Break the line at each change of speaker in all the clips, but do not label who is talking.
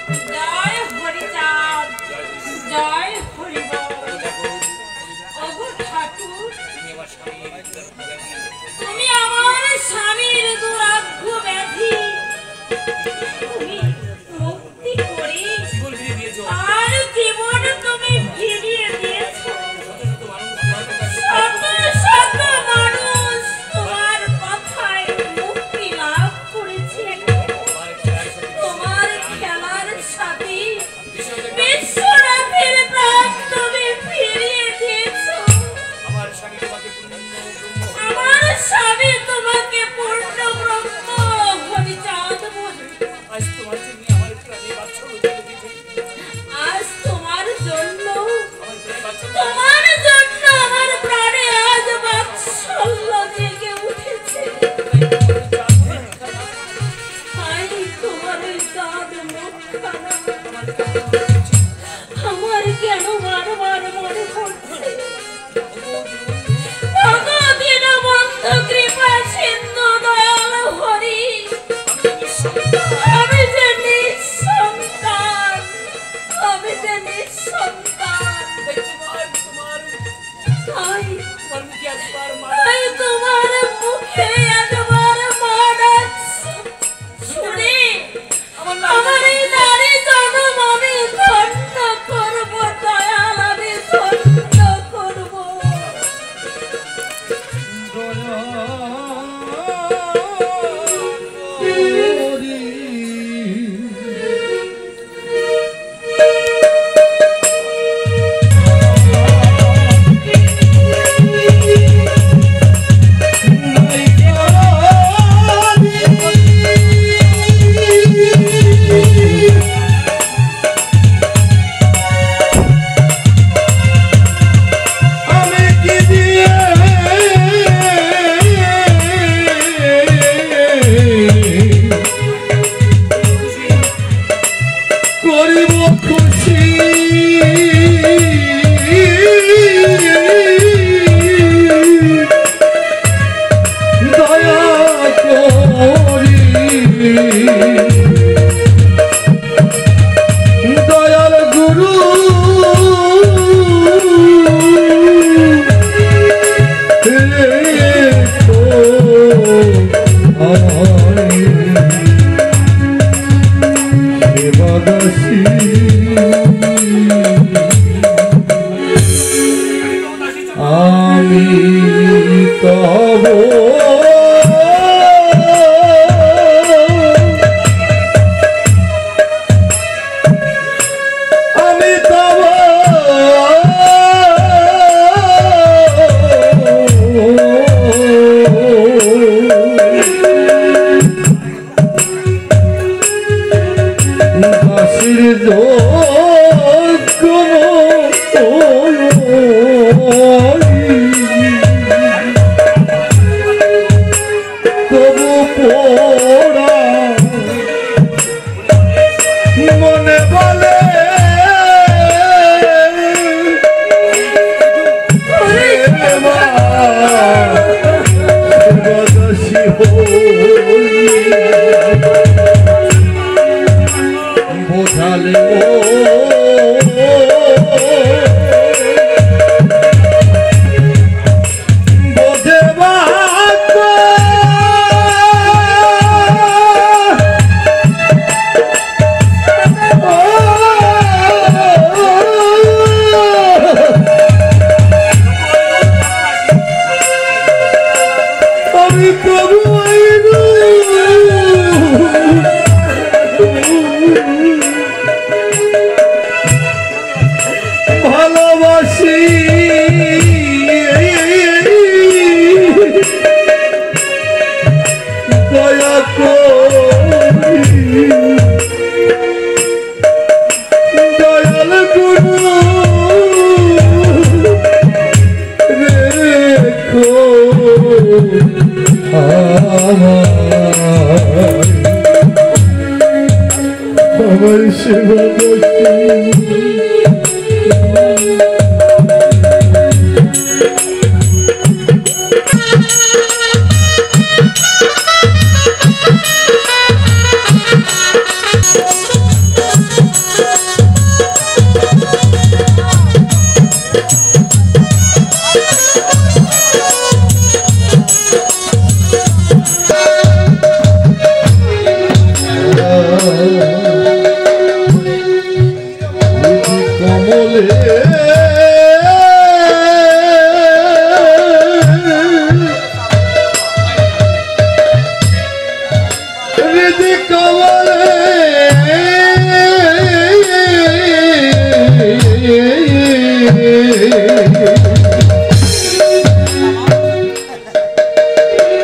জয় হরিচাঁদ, জয় হরিবল। ওগো ঠাকুর, তুমি আমার স্বামীর দুরাগ্য ব্যাধি তুমি মুক্তি করে আর জীবন তুমি ফিরিয়ে দিয়েছো। শত শত মানুষ তোমার কথায় মুক্তি লাভ করেছে। তোমার খেলার সাথে বিশ্বনাথের প্রাণ তুমি ফিরিয়ে দিয়েছো। আমার স্বামী তোমাকে পূর্ণ ব্রহ্ম হরিচাঁদ বলে। আজ তোমার জন্য আমার প্রাণে আজ বাৎসল্য জেগে উঠেছে। তোমার ওই চাঁদ মুখখানা আমার কেন বারবার মনে পড়ছে। দীনবন্ধু কৃপা সিন্ধু দয়াল হরি, আমি যে নিঃসন্তান, আমি যে নিঃসন্তান। তোমার মুখে একবার মা ডাকছে শুনে আমার এই নারী জনম আমি ধন্য করব দয়াল, আমি ধন্য করব।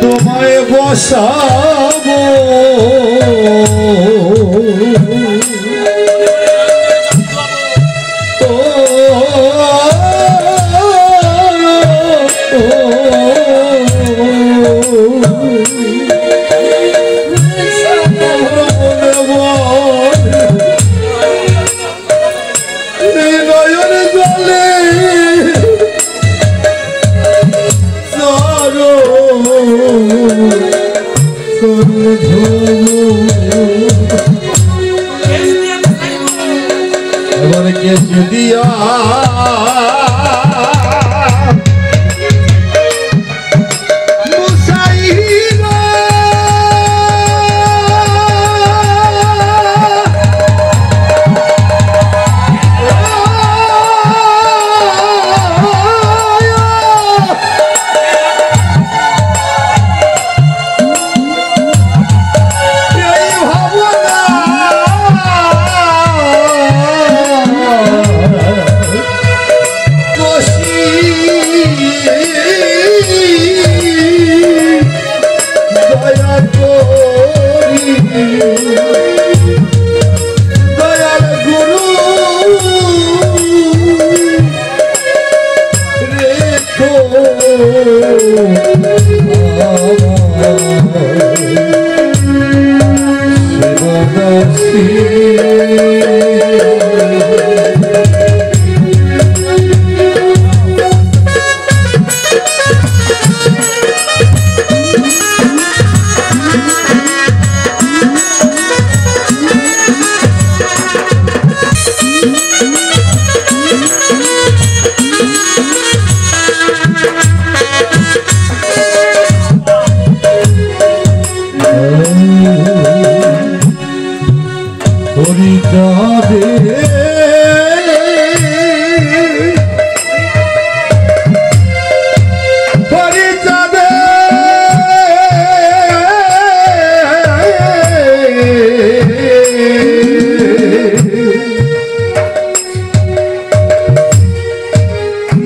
তোমায় বসাবো এবার কেসে দিয়া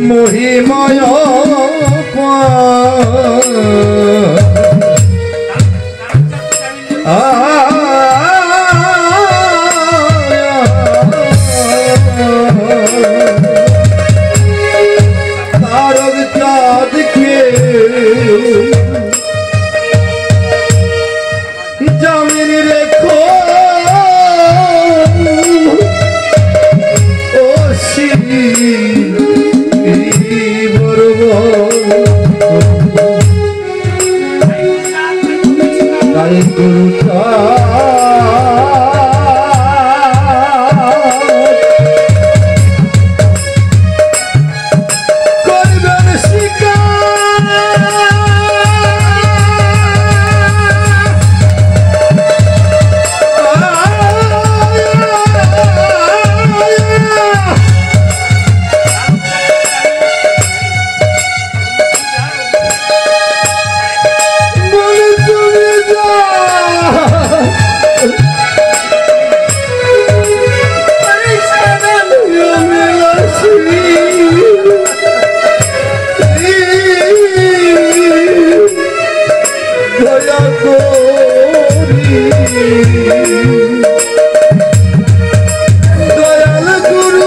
মহিমায় তারক চাঁদকে জামিন রেখো ও শ্রী তাই গুরুটা করবেন
তুমি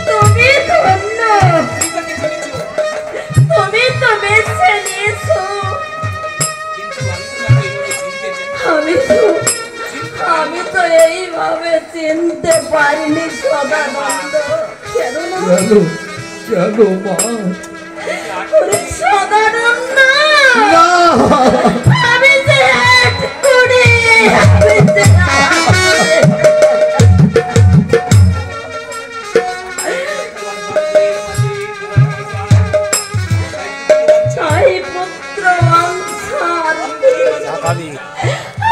তুমি ধন্য, তুমি তো বেছে নিয়েছো। আমি তো এইভাবে চিনতে পারিনি সদানন্দ। কেন
মা?
সদানন্দ,
না,
আমি যে এক করে পুত্র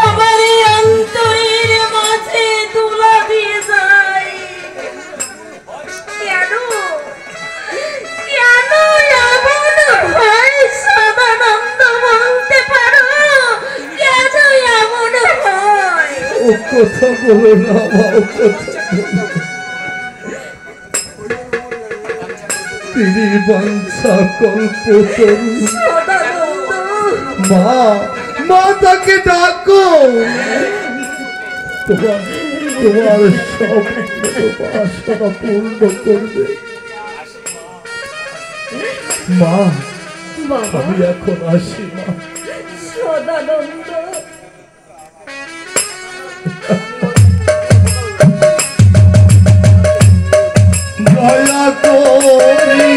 আমার এই অন্তরের মাঝে তুলা দিয়ে যায়। কেন কেন এমন হয় সদানন্দ, বলতে পারো কেন এমন হয়?
ও কথা বলো না মা, ও কথা বলো। তিনি বাঞ্ছা কল্পতরু। মা, মা তাকে ডাকো। তোমার সব বাসনা পূর্ণ করবে। মা, আমি এখন আসি মা।
সদানন্দ,
দয়া করি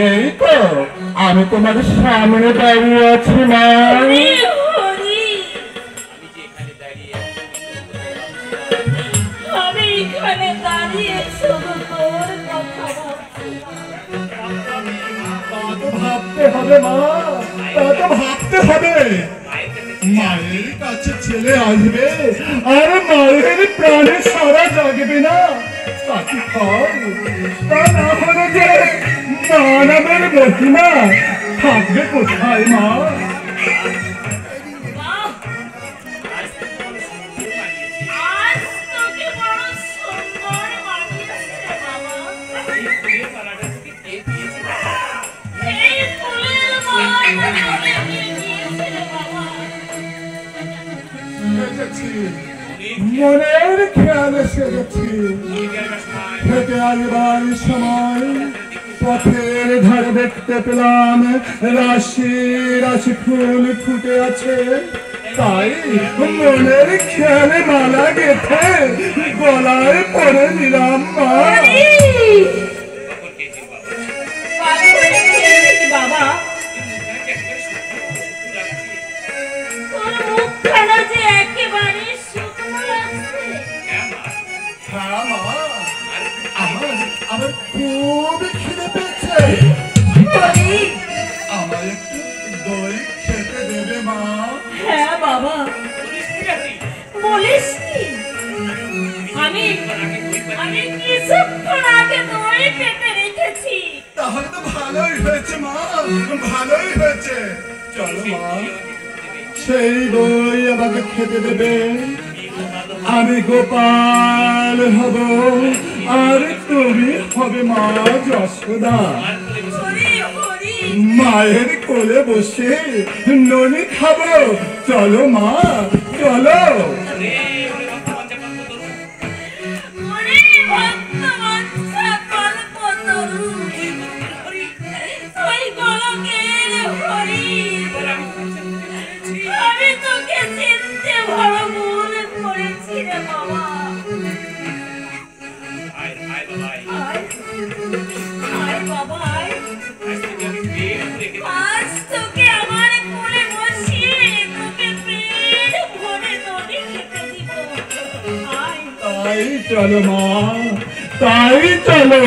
এই তো আমি তোমার সামনে দাঁড়িয়ে আছি মা।
আমি এখানে দাঁড়িয়ে শুধু তোর কথা
ভাবতে হবে মা, তা তো ভাবতে হবে। মায়ের কাছে ছেলে আসবে আর মায়ের প্রাণে সারা জাগবে না, তাকে তা না হলে যে মানবের মহিমা থাকবে কোথায় মা? মনের খেয়াল এসে গেছে, হেঁটে আসবার সময় পথের ধারে দেখতে পেলাম রাশি রাশি ফুল ফুটে আছে, তাই মনের খেয়ালে মালা গেথে গলায় পরে নিলাম মা।
বাবা
আমার খুবই খিদে পেয়েছে।
হরি,
আমার একটু দই খেতে দেবে মা?
হ্যাঁ বাবা, বলিস কি? আমি আমি কিছুক্ষণ আগে দই পেতে রেখেছি।
তাহলে তো ভালোই হয়েছে মা, ভালোই হয়েছে। চলো মা, সেই দই আমাকে খেতে দেবে। আমি গোপাল হব, আর তুমি হবে মা যশোদা।
হরি হরি,
মায়ের কোলে বসে ননি খাবো। চলো মা, চলো।
হরি ভক্ত বাঞ্ছা কল্পতরু, তুই গোলকের হরি। আমি তোকে চিনতে বড় ভুল করেছি রে বাবা। আয় বাবা, আয়। আজ তোকে আমার কোলে বসিয়ে তোকে পেট ভরে দড়ি খেতে দিব। আয়।
তাই চলো মা, তাই চলো।